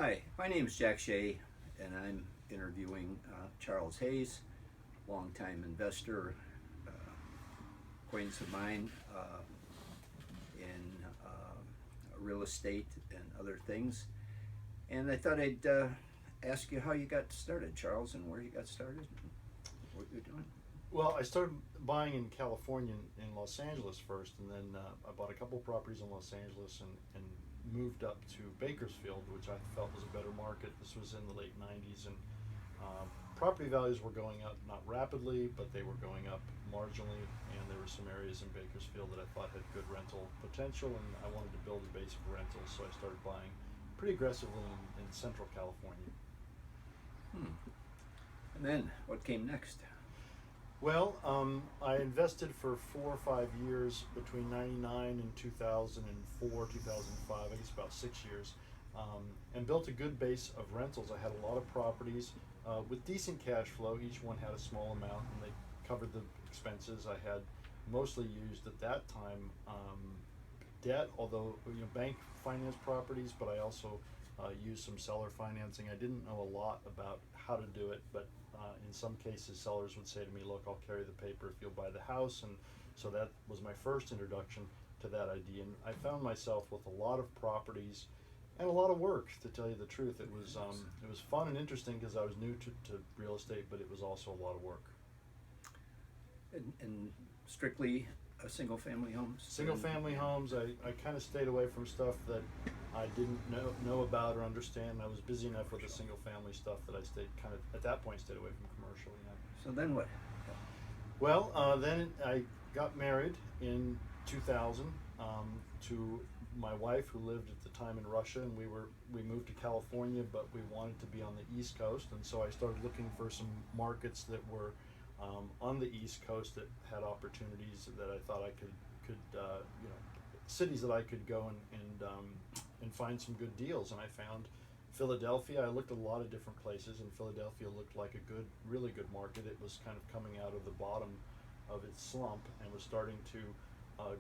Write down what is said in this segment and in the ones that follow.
Hi, my name is Jack Shea, and I'm interviewing Charles Hayes, longtime investor, uh, acquaintance of mine in real estate and other things. And I thought I'd ask you how you got started, Charles, and where you got started, and what you're doing. Well, I started buying in California in Los Angeles first, and then I bought a couple properties in Los Angeles and moved up to Bakersfield, which I felt was a better market. This was in the late 90s, and property values were going up, not rapidly, but they were going up marginally, and there were some areas in Bakersfield that I thought had good rental potential, and I wanted to build a base of rentals, so I started buying pretty aggressively in Central California. And then, what came next? Well, I invested for 4 or 5 years between 99 and 2004, 2005, I guess about 6 years, and built a good base of rentals. I had a lot of properties with decent cash flow. Each one had a small amount, and they covered the expenses. I had mostly used at that time debt, although bank finance properties, but I also used some seller financing. I didn't know a lot about how to do it, but in some cases sellers would say to me, look, I'll carry the paper if you'll buy the house. And so that was my first introduction to that idea. And I found myself with a lot of properties and a lot of work, to tell you the truth. It was fun and interesting because I was new to real estate, but it was also a lot of work. And strictly single-family homes? Single-family homes, I kind of stayed away from stuff that I didn't know about or understand. I was busy enough with the single-family stuff that I stayed at that point, stayed away from commercial. So then what? Well, then I got married in 2000 to my wife, who lived at the time in Russia, and we moved to California, but we wanted to be on the East Coast, and so I started looking for some markets that were on the East Coast that had opportunities that I thought I could cities that I could go and find some good deals. And I found Philadelphia. I looked at a lot of different places, and Philadelphia looked like a really good market. It was kind of coming out of the bottom of its slump and was starting to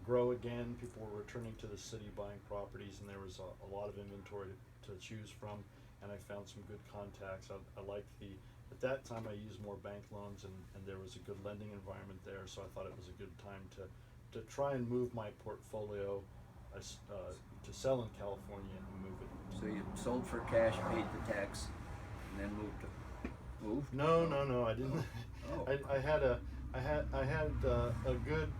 grow again. People were returning to the city, buying properties, and there was a lot of inventory to choose from. And I found some good contacts. I liked at that time I used more bank loans, and there was a good lending environment there, so I thought it was a good time to try and move my portfolio to sell in California and move it. So you sold for cash, paid the tax, and then moved? No, I didn't. Oh. I had a good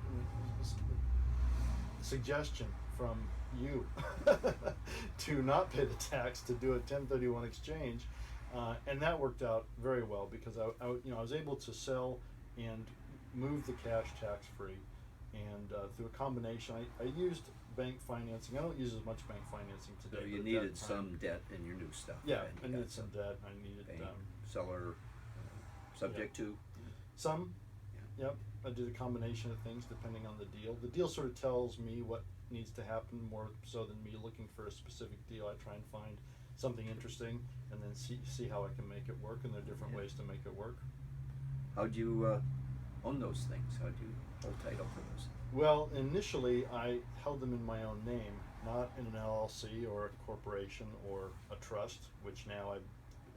suggestion from you to not pay the tax, to do a 1031 exchange, and that worked out very well because I was able to sell and move the cash tax free, and through a combination, I used bank financing. I don't use as much bank financing today. So you needed some debt in your new stuff. Yeah, I needed some debt. I needed seller subject to some. Yeah. Yep, I did a combination of things depending on the deal. The deal sort of tells me what needs to happen more so than me looking for a specific deal. I try and find something interesting and then see how I can make it work, and there are different ways to make it work. How'd you own those things? How'd you hold title to those? Well, initially I held them in my own name, not in an LLC or a corporation or a trust, which now I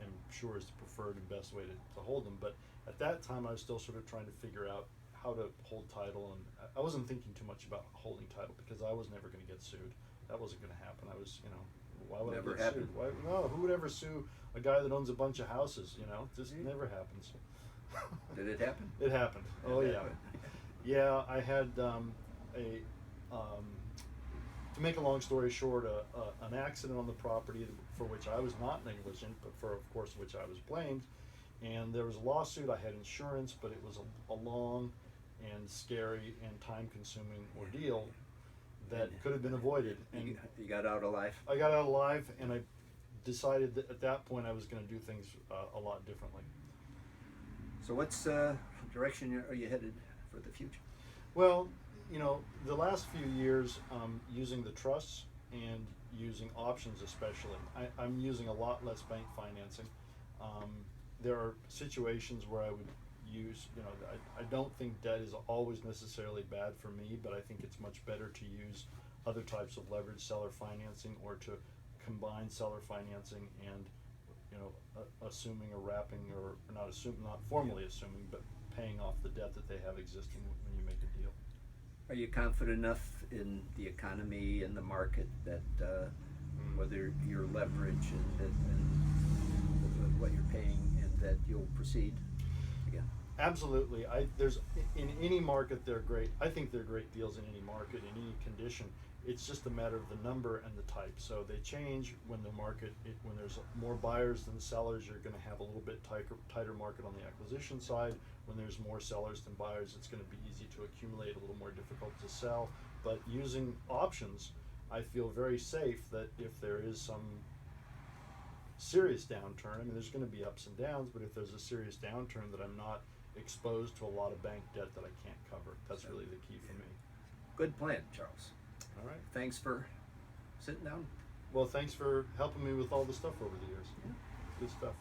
am sure is the preferred and best way to hold them. But at that time I was still sort of trying to figure out how to hold title, and I wasn't thinking too much about holding title because I was never going to get sued. That wasn't going to happen. I was, why would Never I get happened. sued? No, who would ever sue a guy that owns a bunch of houses? Just never happens. Did it happen? It happened. Oh yeah. Yeah, I had to make a long story short, an accident on the property for which I was not negligent, but for, of course, which I was blamed. And there was a lawsuit. I had insurance, but it was a long and scary and time-consuming ordeal that could have been avoided. And you got out alive? I got out alive, and I decided that at that point I was going to do things a lot differently. So what's direction are you headed for the future? Well, the last few years, using the trusts and using options especially, I'm using a lot less bank financing. There are situations where I would use, I don't think debt is always necessarily bad for me, but I think it's much better to use other types of leverage, seller financing, or to combine seller financing and, you know, assuming or wrapping or not formally assuming, but paying off the debt that they have existing when you make a deal. Are you confident enough in the economy and the market that whether your leverage and what you're paying and that you'll proceed again? Absolutely. In any market they're great. I think they're great deals in any market, in any condition. It's just a matter of the number and the type. So they change when the market, when there's more buyers than sellers, you're going to have a little bit tighter market on the acquisition side. When there's more sellers than buyers, it's going to be easy to accumulate, a little more difficult to sell. But using options, I feel very safe that if there is some serious downturn, I mean, there's going to be ups and downs, but if there's a serious downturn, that I'm not exposed to a lot of bank debt that I can't cover. That's really the key for me. Good plan, Charles. All right. Thanks for sitting down. Well, thanks for helping me with all the stuff over the years. Yeah. Good stuff.